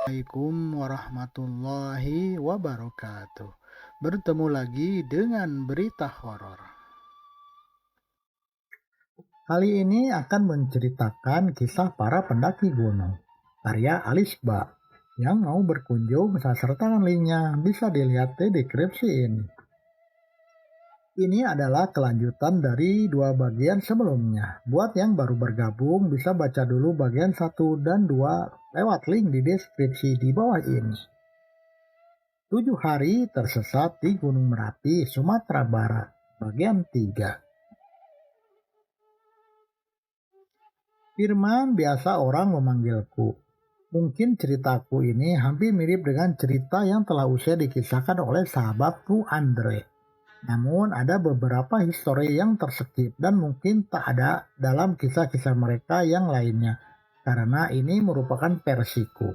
Assalamualaikum warahmatullahi wabarakatuh. Bertemu lagi dengan berita horor. Kali ini akan menceritakan kisah para pendaki gunung, karya Alisba. Yang mau berkunjung sertakan linknya bisa dilihat di deskripsi ini. Ini adalah kelanjutan dari dua bagian sebelumnya. Buat yang baru bergabung bisa baca dulu bagian 1 dan 2 lewat link di deskripsi di bawah ini. 7 hari tersesat di Gunung Merapi, Sumatera Barat, bagian 3. Firman biasa orang memanggilku. Mungkin ceritaku ini hampir mirip dengan cerita yang telah usai dikisahkan oleh sahabatku Andre. Namun ada beberapa histori yang terskip dan mungkin tak ada dalam kisah-kisah mereka yang lainnya, karena ini merupakan versiku.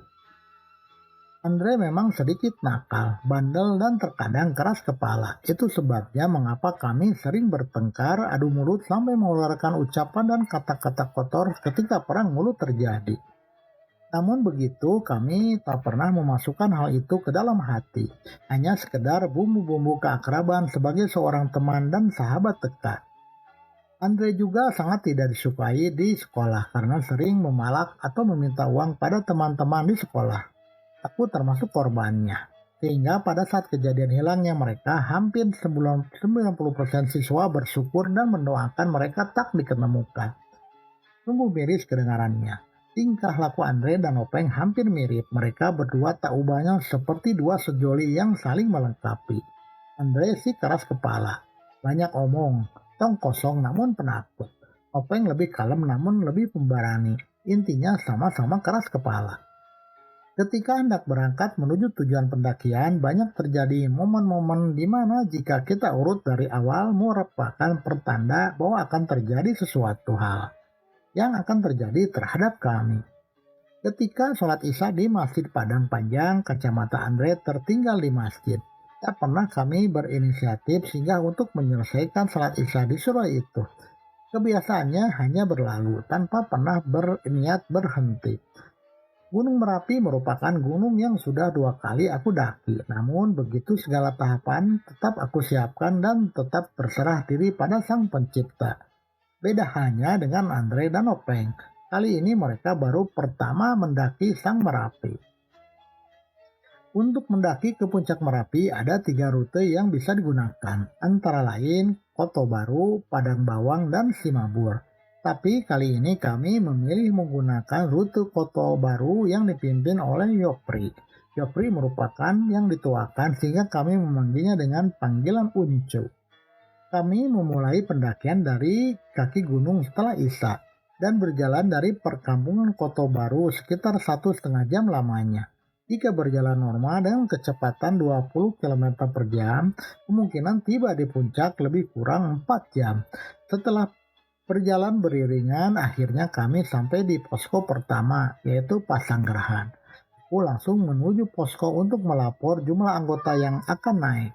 Andre memang sedikit nakal, bandel, dan terkadang keras kepala. Itu sebabnya mengapa kami sering bertengkar, adu mulut sampai mengeluarkan ucapan dan kata-kata kotor ketika perang mulut terjadi. Namun begitu, kami tak pernah memasukkan hal itu ke dalam hati. Hanya sekedar bumbu-bumbu keakraban sebagai seorang teman dan sahabat dekat. Andre juga sangat tidak disukai di sekolah karena sering memalak atau meminta uang pada teman-teman di sekolah. Aku termasuk korbannya. Sehingga pada saat kejadian hilangnya mereka, hampir 90% siswa bersyukur dan mendoakan mereka tak diketemukan. Sungguh miris kedengarannya. Tingkah laku Andre dan Openg hampir mirip. Mereka berdua tak ubahnya seperti dua sejoli yang saling melengkapi. Andre sih keras kepala, banyak omong, tong kosong namun penakut. Openg lebih kalem namun lebih pemberani. Intinya sama-sama keras kepala. Ketika hendak berangkat menuju tujuan pendakian, banyak terjadi momen-momen di mana jika kita urut dari awal merupakan pertanda bahwa akan terjadi sesuatu hal yang akan terjadi terhadap kami. Ketika sholat isya di Masjid Padang Panjang, kacamata Andre tertinggal di masjid. Tak pernah kami berinisiatif sehingga untuk menyelesaikan sholat isya di surau itu. Kebiasaannya hanya berlalu tanpa pernah berniat berhenti. Gunung Merapi merupakan gunung yang sudah 2 kali aku daki. Namun begitu segala tahapan tetap aku siapkan dan tetap berserah diri pada Sang Pencipta. Beda hanya dengan Andre dan Openg. Kali ini mereka baru pertama mendaki Sang Merapi. Untuk mendaki ke puncak Merapi ada 3 rute yang bisa digunakan. Antara lain Koto Baru, Padang Bawang, dan Simabur. Tapi kali ini kami memilih menggunakan rute Koto Baru yang dipimpin oleh Yopri. Yopri merupakan yang dituakan sehingga kami memanggilnya dengan panggilan Uncu. Kami memulai pendakian dari kaki gunung setelah Isya dan berjalan dari perkampungan Koto Baru sekitar 1,5 jam lamanya. Jika berjalan normal dengan kecepatan 20 km per jam, kemungkinan tiba di puncak lebih kurang 4 jam. Setelah berjalan beriringan, akhirnya kami sampai di posko pertama, yaitu Pasanggerahan. Aku langsung menuju posko untuk melapor jumlah anggota yang akan naik.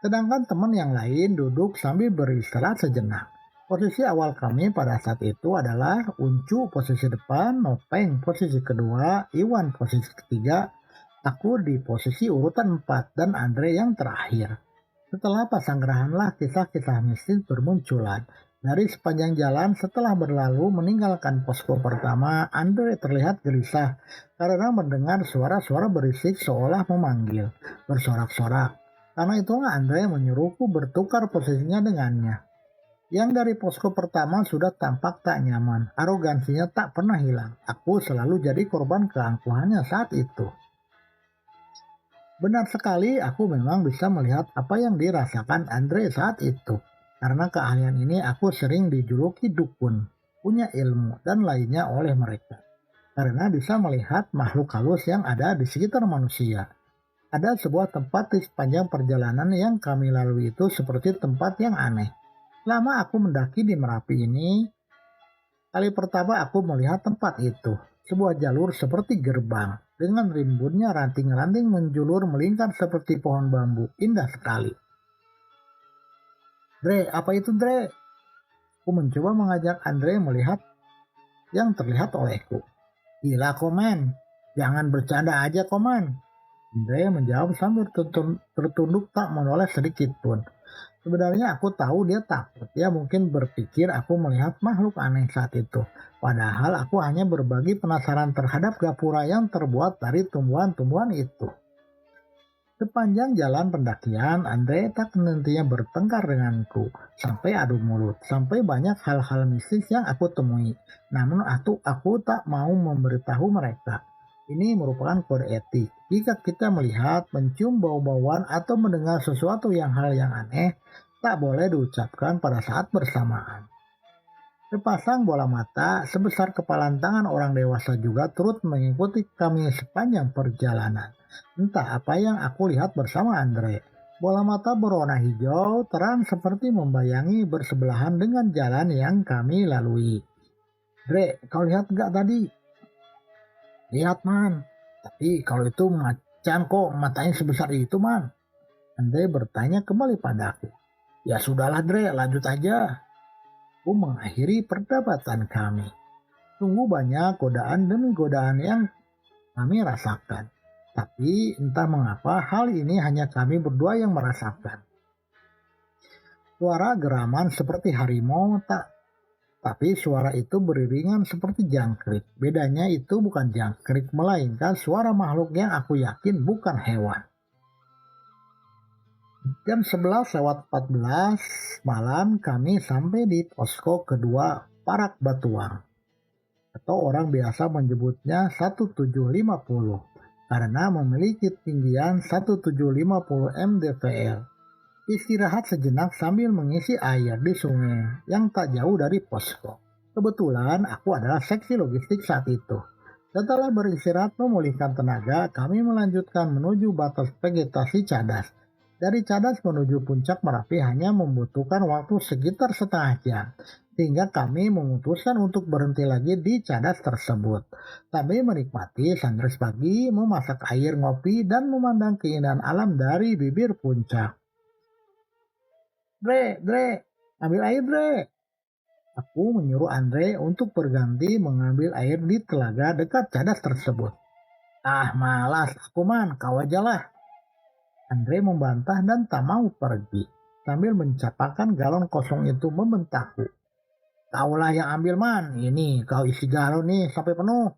Sedangkan teman yang lain duduk sambil beristirahat sejenak. Posisi awal kami pada saat itu adalah Uncu posisi depan, Nopeng posisi kedua, Iwan posisi ketiga, aku di posisi urutan 4, dan Andre yang terakhir. Setelah Pasanggerahanlah kisah-kisah mistis bermunculan. Dari sepanjang jalan setelah berlalu meninggalkan posko pertama, Andre terlihat gelisah karena mendengar suara-suara berisik seolah memanggil, bersorak-sorak. Karena itulah Andre menyuruhku bertukar posisinya dengannya. Yang dari posko pertama sudah tampak tak nyaman, arogansinya tak pernah hilang. Aku selalu jadi korban keangkuhannya saat itu. Benar sekali, aku memang bisa melihat apa yang dirasakan Andre saat itu. Karena keahlian ini aku sering dijuluki dukun, punya ilmu, dan lainnya oleh mereka. Karena bisa melihat makhluk halus yang ada di sekitar manusia. Ada sebuah tempat di sepanjang perjalanan yang kami lalui itu seperti tempat yang aneh. Selama aku mendaki di Merapi ini, kali pertama aku melihat tempat itu. Sebuah jalur seperti gerbang, dengan rimbunnya ranting-ranting menjulur melingkar seperti pohon bambu. Indah sekali. Dre, apa itu Dre? Aku mencoba mengajak Andre melihat yang terlihat olehku. Gila komen. Jangan bercanda aja, Koman. Andre menjawab sambil tertunduk tak menoleh sedikit pun. Sebenarnya aku tahu dia takut. Dia mungkin berpikir aku melihat makhluk aneh saat itu. Padahal aku hanya berbagi penasaran terhadap gapura yang terbuat dari tumbuhan-tumbuhan itu. Sepanjang jalan pendakian, Andre tak hentinya bertengkar denganku, sampai adu mulut, sampai banyak hal-hal mistis yang aku temui. Namun aku tak mau memberitahu mereka. Ini merupakan kode etik. Jika kita melihat, mencium bau-bauan atau mendengar sesuatu hal yang aneh, tak boleh diucapkan pada saat bersamaan. Sepasang bola mata sebesar kepalan tangan orang dewasa juga turut mengikuti kami sepanjang perjalanan. Entah apa yang aku lihat bersama Andre. Bola mata berwarna hijau terang seperti membayangi bersebelahan dengan jalan yang kami lalui. Andre, kau lihat gak tadi? Lihat man, tapi kalau itu macan kok matanya sebesar itu man? Andre bertanya kembali padaku. Ya sudahlah Andre, lanjut aja. Aku mengakhiri perdebatan kami. Sungguh banyak godaan demi godaan yang kami rasakan. Tapi entah mengapa hal ini hanya kami berdua yang merasakan. Suara geraman seperti harimau tapi suara itu beriringan seperti jangkrik. Bedanya itu bukan jangkrik melainkan suara makhluk yang aku yakin bukan hewan. Jam 11:14 malam kami sampai di posko kedua Parak Batuang, atau orang biasa menyebutnya 1750 karena memiliki ketinggian 1750 mdpl. Istirahat sejenak sambil mengisi air di sungai yang tak jauh dari posko. Kebetulan aku adalah seksi logistik saat itu. Setelah beristirahat memulihkan tenaga, kami melanjutkan menuju batas vegetasi Cadas. Dari Cadas menuju puncak Merapi hanya membutuhkan waktu sekitar setengah jam, sehingga kami memutuskan untuk berhenti lagi di Cadas tersebut. Kami menikmati sunrise pagi, memasak air ngopi, dan memandang keindahan alam dari bibir puncak. Dre, ambil air Dre. Aku menyuruh Andre untuk berganti mengambil air di telaga dekat Cadas tersebut. Ah malas, aku man, kau aja lah. Andre membantah dan tak mau pergi. Sambil mencapakan galon kosong itu membentakku. Kaulah yang ambil man, ini kau isi galon nih sampai penuh.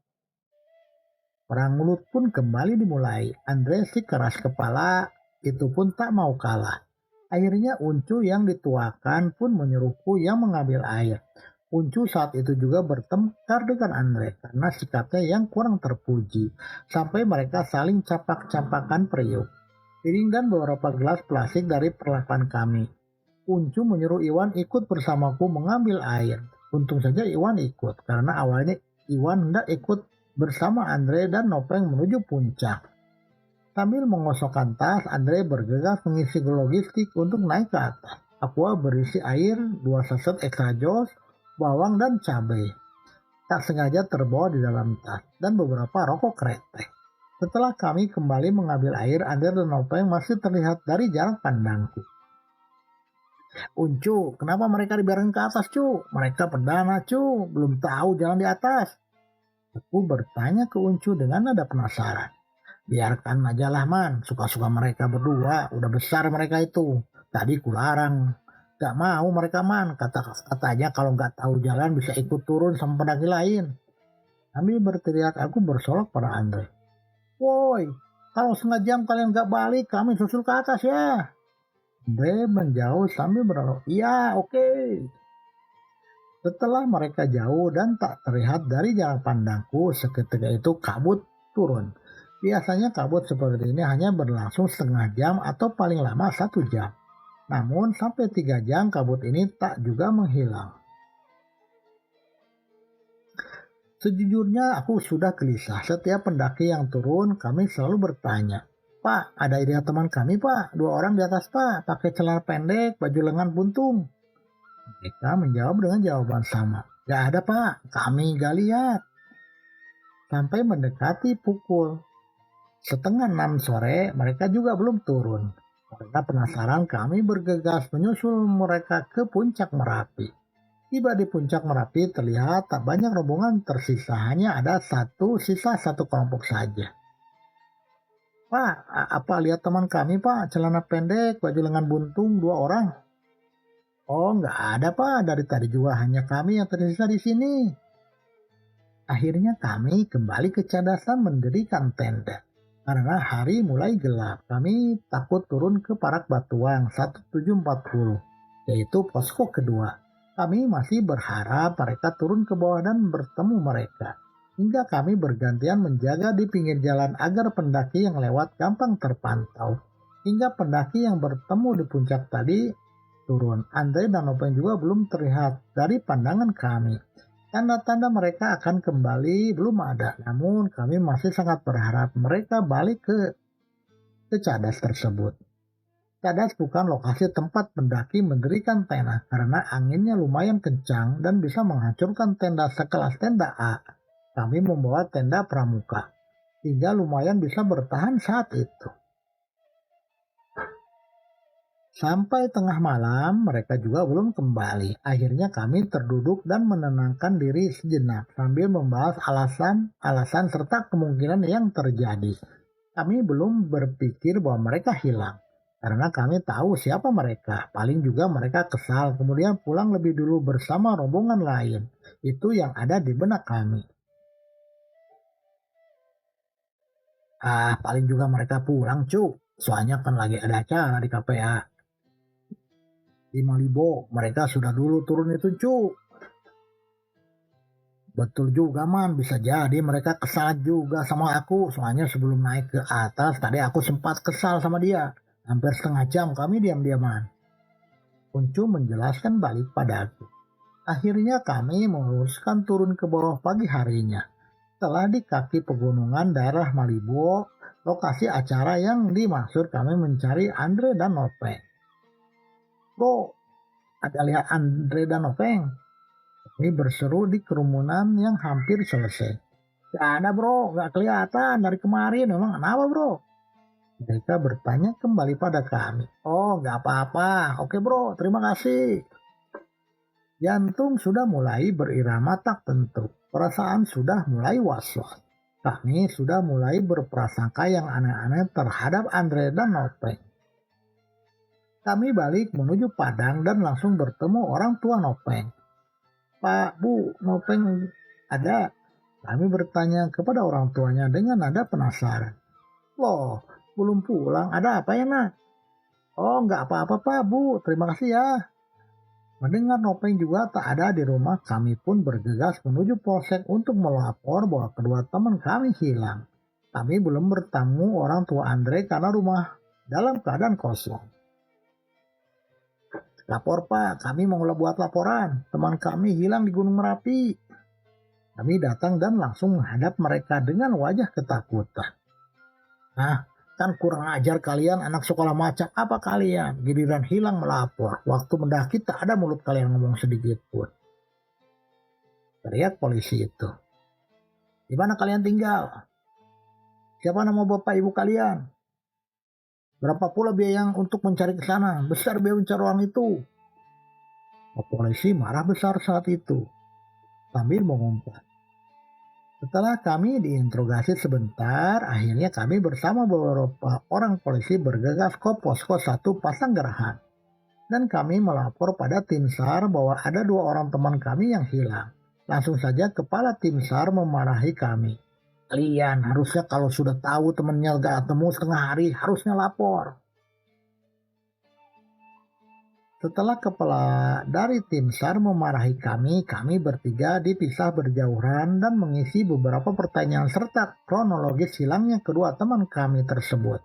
Perang mulut pun kembali dimulai. Andre si keras kepala itu pun tak mau kalah. Akhirnya Uncu yang dituakan pun menyuruhku yang mengambil air. Uncu saat itu juga bertengkar dengan Andre karena sikapnya yang kurang terpuji. Sampai mereka saling capak-capakan periuk. Piring dan beberapa gelas plastik dari perlapan kami. Uncu menyuruh Iwan ikut bersamaku mengambil air. Untung saja Iwan ikut karena awalnya Iwan hendak ikut bersama Andre dan Nopeng menuju puncak. Sambil mengosokkan tas, Andre bergegas mengisi logistik untuk naik ke atas. Aqua berisi air, 2 saset extra jos, bawang dan cabai. Tak sengaja terbawa di dalam tas dan beberapa rokok kretek. Setelah kami kembali mengambil air, Andre dan Nopeng masih terlihat dari jarak pandangku. Uncu, kenapa mereka dibiarkan ke atas, cu? Mereka perdana, cu. Belum tahu jalan di atas. Aku bertanya ke Uncu dengan nada penasaran. Biarkan aja lah man, suka-suka mereka berdua, udah besar mereka itu. Tadi kularang, gak mau mereka man, katanya kalau gak tahu jalan bisa ikut turun sama pendaki lain. Sambil berteriak aku bersolok pada Andre. Woi, kalau setengah jam kalian gak balik, kami susul ke atas ya. Andre menjauh sambil berolok, iya oke. Setelah mereka jauh dan tak terlihat dari jarak pandangku, seketika itu kabut turun. Biasanya kabut seperti ini hanya berlangsung setengah jam atau paling lama 1 jam. Namun sampai 3 jam kabut ini tak juga menghilang. Sejujurnya aku sudah gelisah. Setiap pendaki yang turun kami selalu bertanya, Pak, ada ide teman kami Pak, 2 orang di atas Pak, pakai celana pendek, baju lengan buntung. Mereka menjawab dengan jawaban sama. Gak ada Pak, kami gak lihat. Sampai mendekati pukul 5:30 sore, mereka juga belum turun. Mereka penasaran, kami bergegas menyusul mereka ke puncak Merapi. Tiba di puncak Merapi terlihat tak banyak rombongan tersisa, hanya ada sisa satu kelompok saja. Pak, apa lihat teman kami pak, celana pendek, baju lengan buntung, 2 orang? Oh nggak ada pak, dari tadi juga hanya kami yang tersisa di sini. Akhirnya kami kembali ke Cadasan mendirikan tenda. Karena hari mulai gelap, kami takut turun ke Parak Batuang 1740, yaitu posko kedua. Kami masih berharap mereka turun ke bawah dan bertemu mereka. Hingga kami bergantian menjaga di pinggir jalan agar pendaki yang lewat gampang terpantau. Hingga pendaki yang bertemu di puncak tadi turun. Andre dan Nopeng juga belum terlihat dari pandangan kami. Tanda-tanda mereka akan kembali belum ada, namun kami masih sangat berharap mereka balik ke Cadas tersebut. Cadas bukan lokasi tempat pendaki mendirikan tenda karena anginnya lumayan kencang dan bisa menghancurkan tenda sekelas tenda A. Kami membawa tenda pramuka, sehingga lumayan bisa bertahan saat itu. Sampai tengah malam mereka juga belum kembali. Akhirnya kami terduduk dan menenangkan diri sejenak sambil membahas alasan serta kemungkinan yang terjadi. Kami belum berpikir bahwa mereka hilang. Karena kami tahu siapa mereka. Paling juga mereka kesal kemudian pulang lebih dulu bersama rombongan lain. Itu yang ada di benak kami. Paling juga mereka pulang cuk. Soalnya kan lagi ada acara di KPA. Di Malibo, mereka sudah dulu turun itu cu. Betul juga man, bisa jadi mereka kesal juga sama aku. Soalnya sebelum naik ke atas, tadi aku sempat kesal sama dia. Hampir setengah jam kami diam-diaman. Kuncu menjelaskan balik padaku. Akhirnya kami memutuskan turun ke bawah pagi harinya. Setelah di kaki pegunungan daerah Malibo, lokasi acara yang dimaksud kami mencari Andre dan Nopeng. Bro, ada lihat Andre dan Nopeng? Ini berseru di kerumunan yang hampir selesai. Gak ada bro, gak kelihatan dari kemarin. Memang kenapa bro? Mereka bertanya kembali pada kami. Oh gak apa-apa, oke bro, terima kasih. Jantung sudah mulai berirama tak tentu. Perasaan sudah mulai was-was. Kami sudah mulai berprasangka yang aneh-aneh terhadap Andre dan Nopeng. Kami balik menuju Padang dan langsung bertemu orang tua Nopeng. Pak, Bu, Nopeng ada? Kami bertanya kepada orang tuanya dengan nada penasaran. Loh, belum pulang, ada apa ya nak? Oh, nggak apa-apa Pak, Bu, terima kasih ya. Mendengar Nopeng juga tak ada di rumah, kami pun bergegas menuju polsek untuk melapor bahwa kedua teman kami hilang. Kami belum bertemu orang tua Andre karena rumah dalam keadaan kosong. Lapor Pak, kami mau buat laporan. Teman kami hilang di Gunung Merapi. Kami datang dan langsung menghadap mereka dengan wajah ketakutan. Nah, kan kurang ajar kalian anak sekolah macam apa kalian? Giliran hilang melapor. Waktu mendaki tak ada mulut kalian ngomong sedikit pun. Teriak polisi itu. Di mana kalian tinggal? Siapa nama bapak ibu kalian? Berapa pula biaya untuk mencari ke sana? Besar biaya mencari orang itu. Polisi marah besar saat itu sambil mengumpat. Setelah kami diinterogasi sebentar, akhirnya kami bersama beberapa orang polisi bergegas ke posko 1 Pasanggerahan. Dan kami melapor pada tim SAR bahwa ada 2 orang teman kami yang hilang. Langsung saja kepala tim SAR memarahi kami. Kalian harusnya kalau sudah tahu temannya gak ketemu setengah hari, harusnya lapor. Setelah kepala dari tim SAR memarahi kami bertiga dipisah berjauhan dan mengisi beberapa pertanyaan serta kronologis hilangnya kedua teman kami tersebut.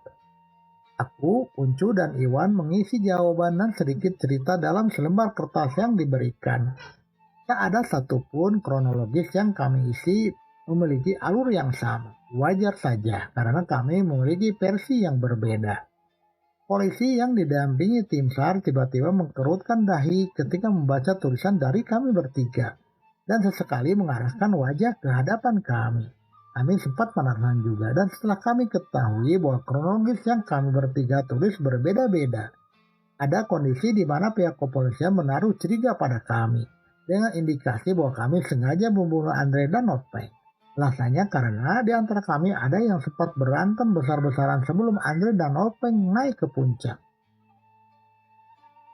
Aku, Uncu, dan Iwan mengisi jawaban dan sedikit cerita dalam selembar kertas yang diberikan. Tak ada satupun kronologis yang kami isi memiliki alur yang sama. Wajar saja karena kami memiliki versi yang berbeda. Polisi yang didampingi tim SAR tiba-tiba mengkerutkan dahi ketika membaca tulisan dari kami bertiga dan sesekali mengarahkan wajah ke hadapan kami. Kami sempat menahan juga dan setelah kami ketahui bahwa kronologis yang kami bertiga tulis berbeda-beda. Ada kondisi di mana pihak kepolisian menaruh curiga pada kami. dengan indikasi bahwa kami sengaja membunuh Andre dan Nopeng. Alasannya karena di antara kami ada yang sempat berantem besar-besaran sebelum Andre dan Nopeng naik ke puncak.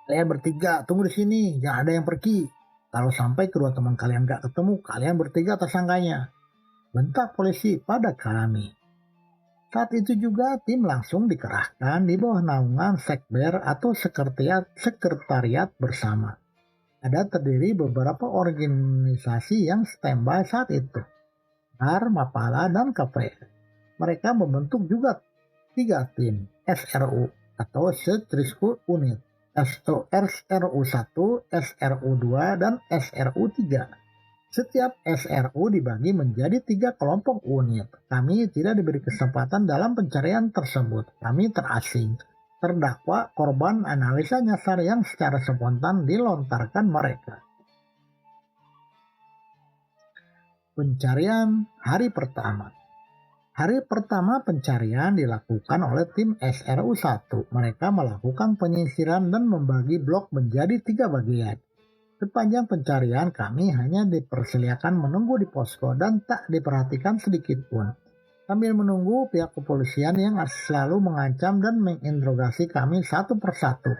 Kalian bertiga tunggu di sini, jangan ada yang pergi. Kalau sampai kedua teman kalian gak ketemu, kalian bertiga tersangkanya. Bentak polisi pada kami. Saat itu juga tim langsung dikerahkan di bawah naungan sekber atau sekretariat bersama. Ada terdiri beberapa organisasi yang standby saat itu. NAR, Mapala, dan KPR. Mereka membentuk juga 3 tim SRU atau Setrisku Unit, SRU 1, SRU 2, dan SRU 3. Setiap SRU dibagi menjadi 3 kelompok unit. Kami tidak diberi kesempatan dalam pencarian tersebut. Kami terasing. Terdakwa korban analisa nyasar yang secara spontan dilontarkan mereka. Pencarian hari pertama. Hari pertama pencarian dilakukan oleh tim SRU 1. Mereka melakukan penyisiran dan membagi blok menjadi 3 bagian. Sepanjang pencarian kami hanya dipersilakan menunggu di posko dan tak diperhatikan sedikit pun. Sambil menunggu pihak kepolisian yang selalu mengancam dan menginterogasi kami satu persatu.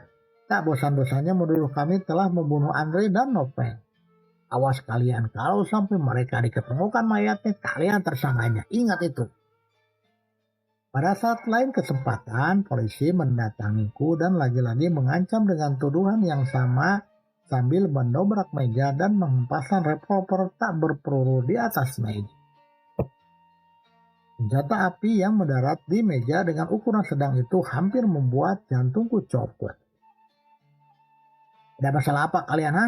Tak bosan-bosannya menuduh kami telah membunuh Andre dan Nopeng. Awas kalian, kalau sampai mereka diketemukan mayatnya, kalian tersangkanya. Ingat itu. Pada saat lain kesempatan, polisi mendatangiku dan lagi-lagi mengancam dengan tuduhan yang sama sambil mendobrak meja dan menghempaskan revolver tak berpeluru di atas meja. Senjata api yang mendarat di meja dengan ukuran sedang itu hampir membuat jantungku copot. Ada masalah apa kalian, ha?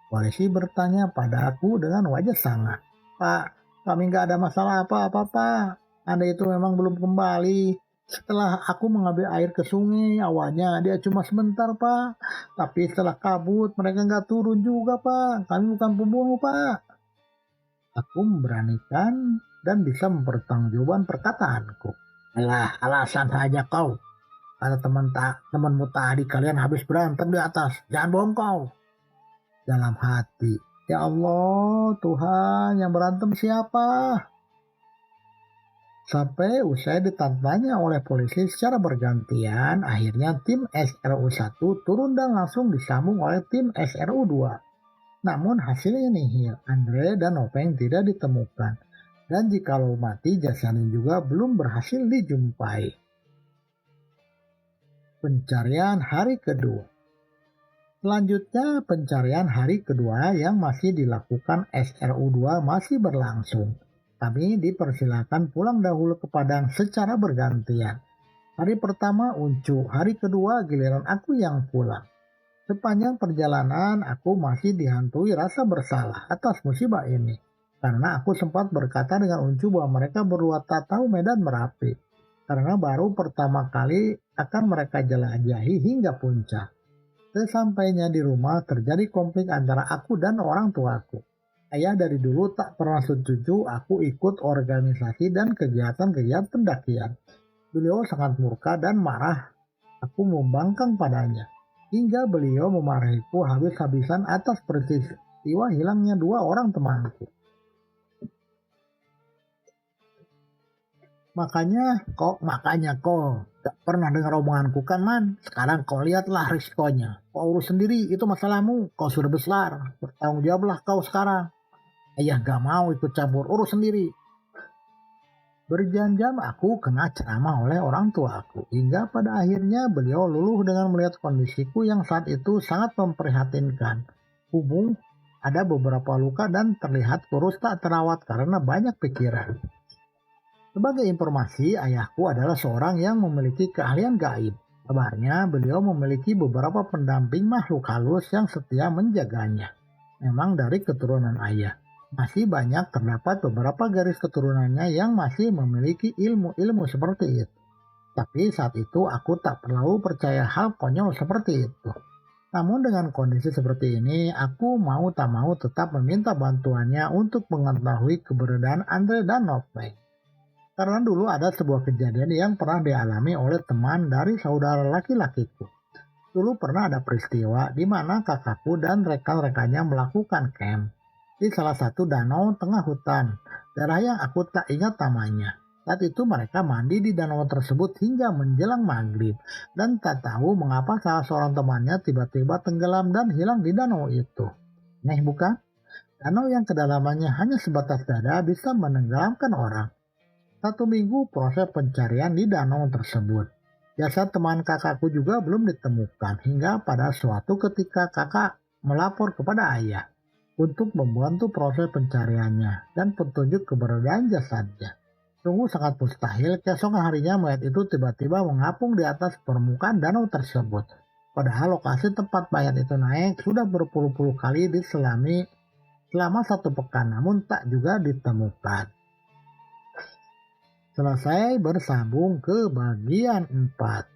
Polisi bertanya pada aku dengan wajah sangat. Pak, kami gak ada masalah apa-apa, Pak. Anda itu memang belum kembali. Setelah aku mengambil air ke sungai, awalnya dia cuma sebentar, Pak. Tapi setelah kabut, mereka nggak turun juga, Pak. Kami bukan pembunuh, Pak. Aku memberanikan dan bisa mempertanggungjawabkan perkataanku. Alah, alasan saja kau. Kata temanmu tadi kalian habis berantem di atas. Jangan bohong kau. Dalam hati, ya Allah, Tuhan, yang berantem siapa? Sampai usai ditantanya oleh polisi secara bergantian, akhirnya tim SRU 1 turun dan langsung disambung oleh tim SRU 2. Namun hasilnya nihil, Andre dan Nopeng tidak ditemukan. Dan jikalau mati, jasadnya juga belum berhasil dijumpai. Pencarian hari kedua. Selanjutnya, pencarian hari kedua yang masih dilakukan SRU 2 masih berlangsung. Kami dipersilakan pulang dahulu ke Padang secara bergantian. Hari pertama Uncu, hari kedua giliran aku yang pulang. Sepanjang perjalanan aku masih dihantui rasa bersalah atas musibah ini. Karena aku sempat berkata dengan Uncu bahwa mereka berdua tak tahu medan Merapi. Karena baru pertama kali akan mereka jelajahi hingga puncak. Sesampainya di rumah terjadi konflik antara aku dan orang tuaku. Ayah dari dulu tak pernah setuju aku ikut organisasi dan kegiatan-kegiatan pendakian. Beliau sangat murka dan marah. Aku membangkang padanya. Hingga beliau memarahiku habis-habisan atas peristiwa hilangnya 2 orang temanku. Makanya kau tak pernah dengar omonganku kan, Man? Sekarang kau lihatlah risikonya. Kau urus sendiri, itu masalahmu. Kau sudah besar, bertanggung jawablah kau sekarang. Ayah gak mau ikut campur, urus sendiri. Berjam-jam aku kena ceramah oleh orang tua aku. Hingga pada akhirnya beliau luluh dengan melihat kondisiku yang saat itu sangat memprihatinkan. Tubuh ada beberapa luka dan terlihat kurus tak terawat karena banyak pikiran. Sebagai informasi, ayahku adalah seorang yang memiliki keahlian gaib. Kabarnya beliau memiliki beberapa pendamping makhluk halus yang setia menjaganya. Memang dari keturunan ayah. Masih banyak terdapat beberapa garis keturunannya yang masih memiliki ilmu-ilmu seperti itu. Tapi saat itu aku tak perlu percaya hal konyol seperti itu. Namun dengan kondisi seperti ini, aku mau tak mau tetap meminta bantuannya untuk mengetahui keberadaan Andre dan Nopeng. Karena dulu ada sebuah kejadian yang pernah dialami oleh teman dari saudara laki-lakiku. Dulu pernah ada peristiwa di mana kakakku dan rekan-rekannya melakukan camp di salah satu danau tengah hutan, daerah yang aku tak ingat namanya. Saat itu mereka mandi di danau tersebut hingga menjelang maghrib dan tak tahu mengapa salah seorang temannya tiba-tiba tenggelam dan hilang di danau itu. Aneh bukan? Danau yang kedalamannya hanya sebatas dada bisa menenggelamkan orang. 1 minggu proses pencarian di danau tersebut. Jasad teman kakakku juga belum ditemukan hingga pada suatu ketika kakak melapor kepada ayah untuk membantu proses pencariannya dan petunjuk keberadaan jasadnya. Sungguh sangat mustahil keesokan harinya mayat itu tiba-tiba mengapung di atas permukaan danau tersebut. Padahal lokasi tempat mayat itu naik sudah berpuluh-puluh kali diselami selama 1 pekan namun tak juga ditemukan. Selesai, bersambung ke bagian 4.